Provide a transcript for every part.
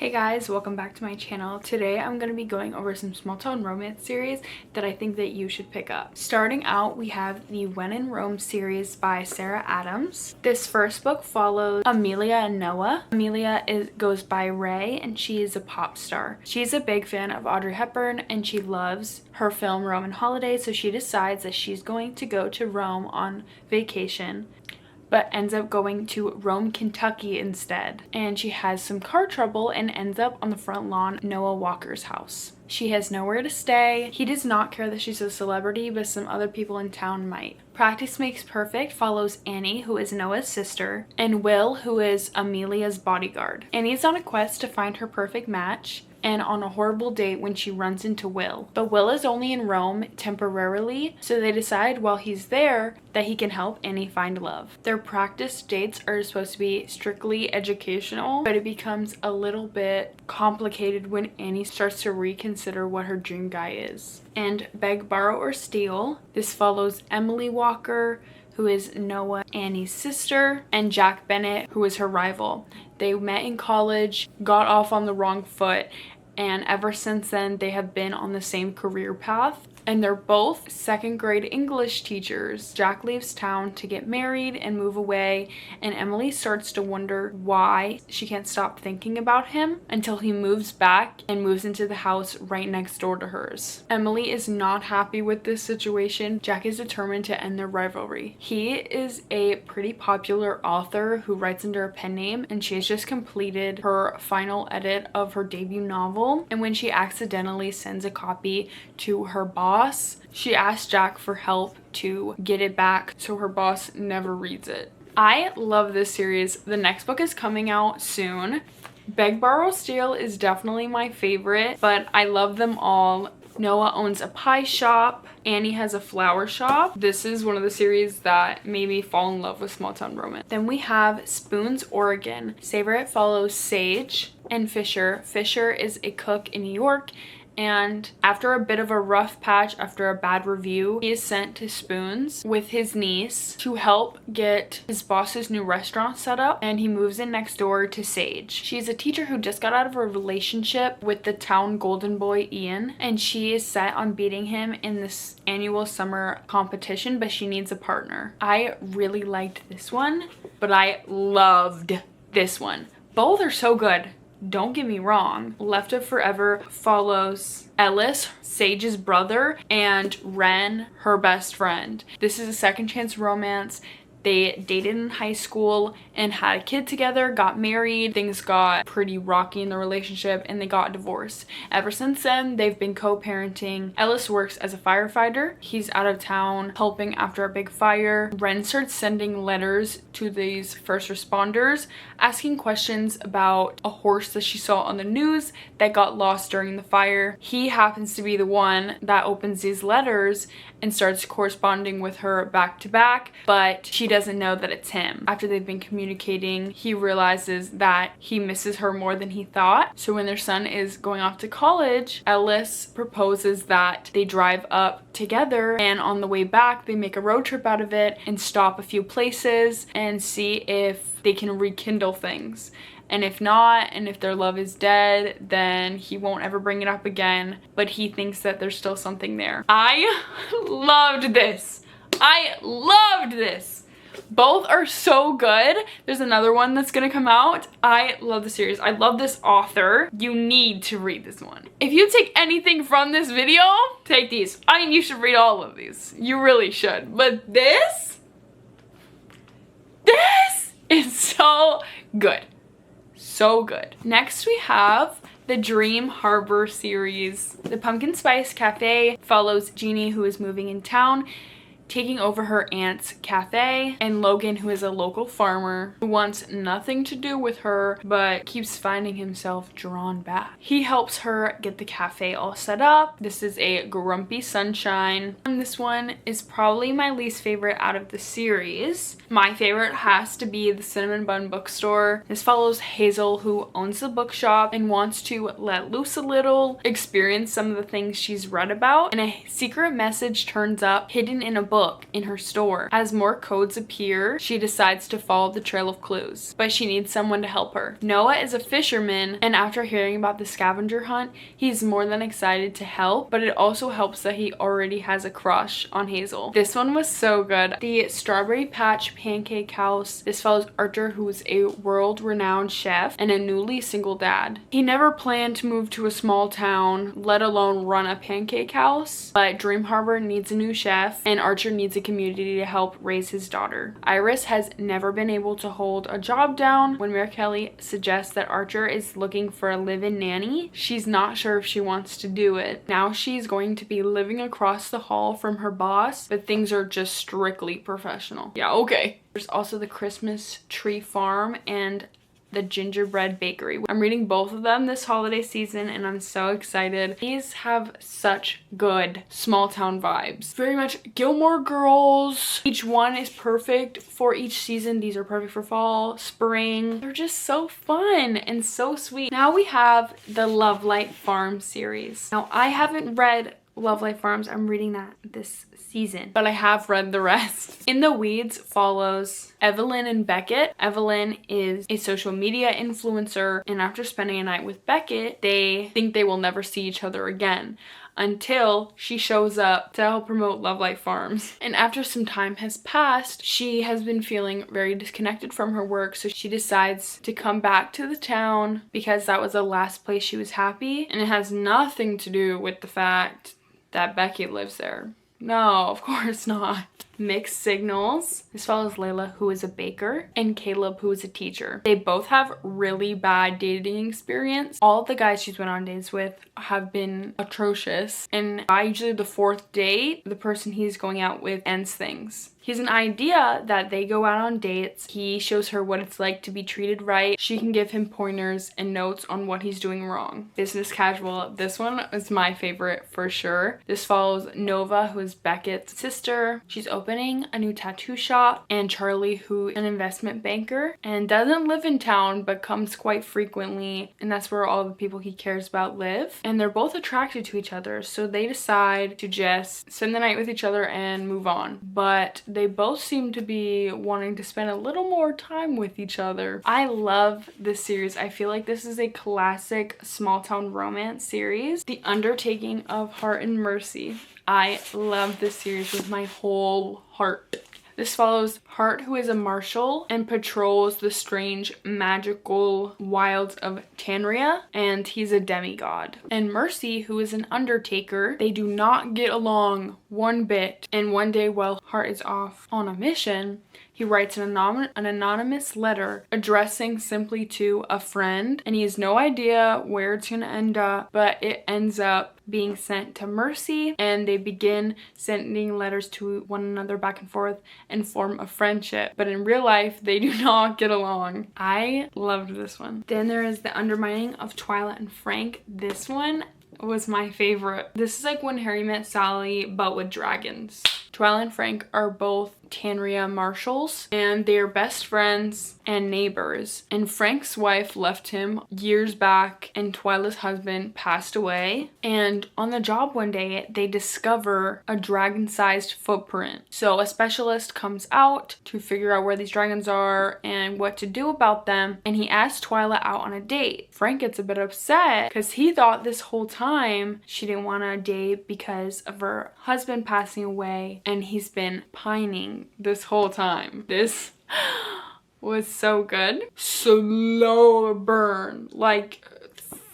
Hey guys, welcome back to my channel. Today I'm going to be going over some small town romance series that I think that you should pick up. Starting out, we have the When in Rome series by Sarah Adams. This first book follows Amelia and Noah. Amelia goes by Ray and she is a pop star. She's a big fan of Audrey Hepburn and she loves her film Roman Holiday, so she decides that she's going to go to Rome on vacation, but ends up going to Rome, Kentucky instead. And she has some car trouble and ends up on the front lawn of Noah Walker's house. She has nowhere to stay. He does not care that she's a celebrity, but some other people in town might. Practice Makes Perfect follows Annie, who is Noah's sister, and Will, who is Amelia's bodyguard. Annie's on a quest to find her perfect match and on a horrible date when she runs into Will. But Will is only in Rome temporarily, so they decide while he's there that he can help Annie find love. Their practice dates are supposed to be strictly educational, but it becomes a little bit complicated when Annie starts to reconsider what her dream guy is. And Beg, Borrow, or Steal. This follows Emily Walker, who is Noah, Annie's sister, and Jack Bennett, who is her rival. They met in college, got off on the wrong foot, and ever since then they have been on the same career path. And they're both second grade English teachers. Jack leaves town to get married and move away, and Emily starts to wonder why she can't stop thinking about him until he moves back and moves into the house right next door to hers. Emily is not happy with this situation. Jack is determined to end their rivalry. He is a pretty popular author who writes under a pen name, and she has just completed her final edit of her debut novel. And when she accidentally sends a copy to her boss, she asks Jack for help to get it back so her boss never reads it. I love this series. The next book is coming out soon. Beg, Borrow, Steal is definitely my favorite, but I love them all. Noah owns a pie shop. Annie has a flower shop. This is one of the series that made me fall in love with small town romance. Then we have Spoons, Oregon. It follows Sage and Fisher. Fisher is a cook in New York, and after a bit of a rough patch after a bad review, he is sent to Spoons with his niece to help get his boss's new restaurant set up, and he moves in next door to Sage. She's a teacher who just got out of a relationship with the town golden boy Ian, and she is set on beating him in this annual summer competition, but she needs a partner. I really liked this one, but I loved this one. Both are so good. Don't get me wrong. Left of Forever follows Ellis, Sage's brother, and Ren, her best friend. This is a second chance romance. They dated in high school and had a kid together, got married. Things got pretty rocky in the relationship and they got divorced. Ever since then, they've been co-parenting. Ellis works as a firefighter. He's out of town helping after a big fire. Ren starts sending letters to these first responders, asking questions about a horse that she saw on the news that got lost during the fire. He happens to be the one that opens these letters and starts corresponding with her back to back, but she doesn't know that it's him. After they've been communicating, he realizes that he misses her more than he thought. So when their son is going off to college, Ellis proposes that they drive up together, and on the way back they make a road trip out of it and stop a few places and see if they can rekindle things. And if not, and if their love is dead, then he won't ever bring it up again, but he thinks that there's still something there. I loved this. I loved this. Both are so good. There's another one that's gonna come out. I love the series. I love this author. You need to read this one. If you take anything from this video, take these. I mean, you should read all of these. You really should. But this is so good. So good. Next we have the Dream Harbor series. The Pumpkin Spice Cafe follows Jeannie, who is moving in town, taking over her aunt's cafe, and Logan, who is a local farmer who wants nothing to do with her but keeps finding himself drawn back. He helps her get the cafe all set up. This is a Grumpy Sunshine, and this one is probably my least favorite out of the series. My favorite has to be the Cinnamon Bun Bookstore. This follows Hazel, who owns the bookshop and wants to let loose a little, experience some of the things she's read about, and a secret message turns up hidden in a book book in her store. As more codes appear, she decides to follow the trail of clues, but she needs someone to help her. Noah is a fisherman, and after hearing about the scavenger hunt, he's more than excited to help, but it also helps that he already has a crush on Hazel. This one was so good. The Strawberry Patch Pancake House. This follows Archer, who is a world-renowned chef and a newly single dad. He never planned to move to a small town, let alone run a pancake house, but Dream Harbor needs a new chef, and Archer needs a community to help raise his daughter. Iris has never been able to hold a job down. When Mary Kelly suggests that Archer is looking for a live-in nanny, she's not sure if she wants to do it. Now she's going to be living across the hall from her boss, but things are just strictly professional. Yeah, okay. There's also the Christmas Tree Farm and the Gingerbread Bakery. I'm reading both of them this holiday season and I'm so excited. These have such good small town vibes. Very much Gilmore Girls. Each one is perfect for each season. These are perfect for fall, spring. They're just so fun and so sweet. Now we have the Love Light Farm series. Now I haven't read Love Light Farms. I'm reading that this season, but I have read the rest. In the Weeds follows Evelyn and Beckett. Evelyn is a social media influencer, and after spending a night with Beckett, they think they will never see each other again until she shows up to help promote Love Light Farms. And after some time has passed, she has been feeling very disconnected from her work, so she decides to come back to the town because that was the last place she was happy, and it has nothing to do with the fact that Beckett lives there. No, of course not. Mixed Signals. This follows Layla, who is a baker, and Caleb, who is a teacher. They both have really bad dating experience. All the guys she's went on dates with have been atrocious, and by usually the fourth date, the person he's going out with ends things. He has an idea that they go out on dates. He shows her what it's like to be treated right. She can give him pointers and notes on what he's doing wrong. Business Casual. This one is my favorite for sure. This follows Nova, who is Beckett's sister. She's opening a new tattoo shop, and Charlie, who is an investment banker and doesn't live in town but comes quite frequently, and that's where all the people he cares about live. And they're both attracted to each other, so they decide to just spend the night with each other and move on. But they both seem to be wanting to spend a little more time with each other. I love this series. I feel like this is a classic small town romance series. The Undertaking of Heart and Mercy. I love this series with my whole heart. This follows Hart, who is a marshal and patrols the strange magical wilds of Tanria, and he's a demigod. And Mercy, who is an undertaker. They do not get along one bit, and one day while Hart is off on a mission, he writes an anonymous letter addressing simply to a friend, and he has no idea where it's going to end up, but it ends up being sent to Mercy, and they begin sending letters to one another back and forth and form a friendship. But in real life, they do not get along. I loved this one. Then there is The Undermining of Twyla and Frank. This one was my favorite. This is like When Harry Met Sally, but with dragons. Twyla and Frank are both Tanria marshals, and they're best friends and neighbors. And Frank's wife left him years back, and Twyla's husband passed away. And on the job one day, they discover a dragon-sized footprint. So a specialist comes out to figure out where these dragons are and what to do about them, and he asks Twyla out on a date. Frank gets a bit upset because he thought this whole time she didn't want a date because of her husband passing away, and he's been pining this whole time. This was so good. Slow burn, like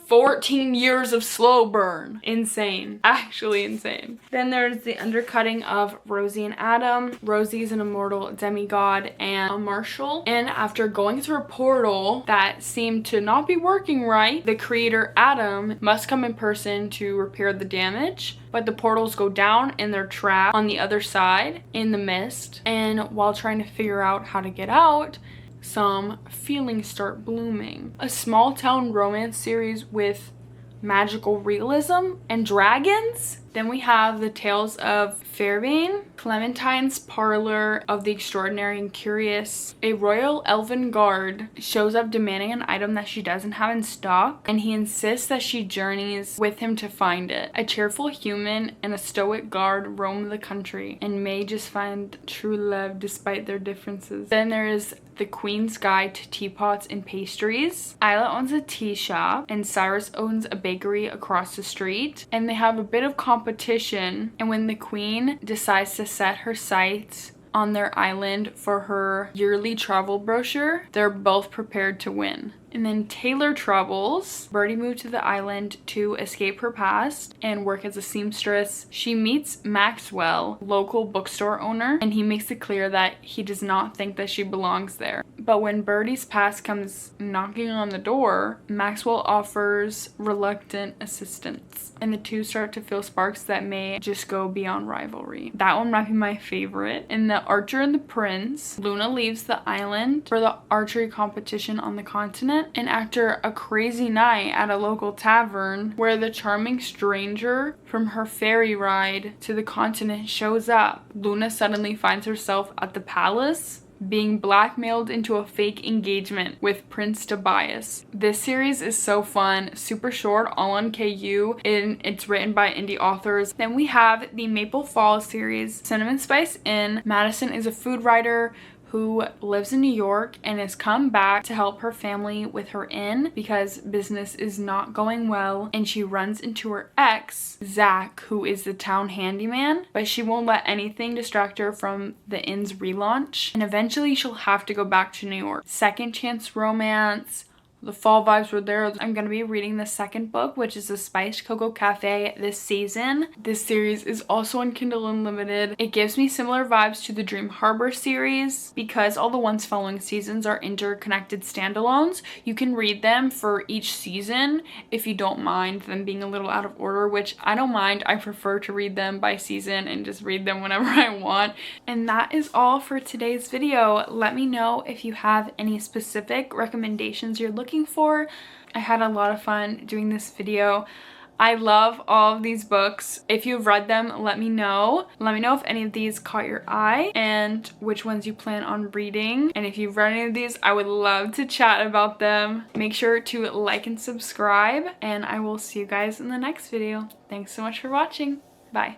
14 years of slow burn. Insane. Actually insane. Then there's The Undercutting of Rosie and Adam. Rosie is an immortal demigod and a marshal, and after going through a portal that seemed to not be working right, the creator Adam must come in person to repair the damage. But the portals go down and they're trapped on the other side in the mist, and while trying to figure out how to get out, some feelings start blooming. A small town romance series with magical realism and dragons. Then we have The Tales of Fairbairn, Clementine's Parlor of the Extraordinary and Curious. A royal elven guard shows up demanding an item that she doesn't have in stock, and he insists that she journeys with him to find it. A cheerful human and a stoic guard roam the country and may just find true love despite their differences. Then there is The Queen's Guide to Teapots and Pastries. Isla owns a tea shop and Cyrus owns a bakery across the street, and they have a bit of competition, and when the queen decides to set her sights on their island for her yearly travel brochure, they're both prepared to win. And then Taylor Troubles. Birdie moved to the island to escape her past and work as a seamstress. She meets Maxwell, local bookstore owner, and he makes it clear that he does not think that she belongs there. But when Birdie's past comes knocking on the door, Maxwell offers reluctant assistance, and the two start to feel sparks that may just go beyond rivalry. That one might be my favorite. In The Archer and the Prince, Luna leaves the island for the archery competition on the continent, and after a crazy night at a local tavern where the charming stranger from her ferry ride to the continent shows up, Luna suddenly finds herself at the palace being blackmailed into a fake engagement with Prince Tobias. This series is so fun, super short, all on KU, and it's written by indie authors. Then we have the Maple Falls series, Cinnamon Spice Inn. Madison is a food writer who lives in New York and has come back to help her family with her inn because business is not going well, and she runs into her ex, Zach, who is the town handyman, but she won't let anything distract her from the inn's relaunch, and eventually she'll have to go back to New York. Second chance romance. The fall vibes were there. I'm going to be reading the second book, which is The Spiced Cocoa Cafe, this season. This series is also on Kindle Unlimited. It gives me similar vibes to the Dream Harbor series because all the ones following seasons are interconnected standalones. You can read them for each season if you don't mind them being a little out of order, which I don't mind. I prefer to read them by season and just read them whenever I want. And that is all for today's video. Let me know if you have any specific recommendations you're looking for. I had a lot of fun doing this video. I love all of these books. If you've read them, let me know. Let me know if any of these caught your eye and which ones you plan on reading. And if you've read any of these, I would love to chat about them. Make sure to like and subscribe, and I will see you guys in the next video. Thanks so much for watching. Bye.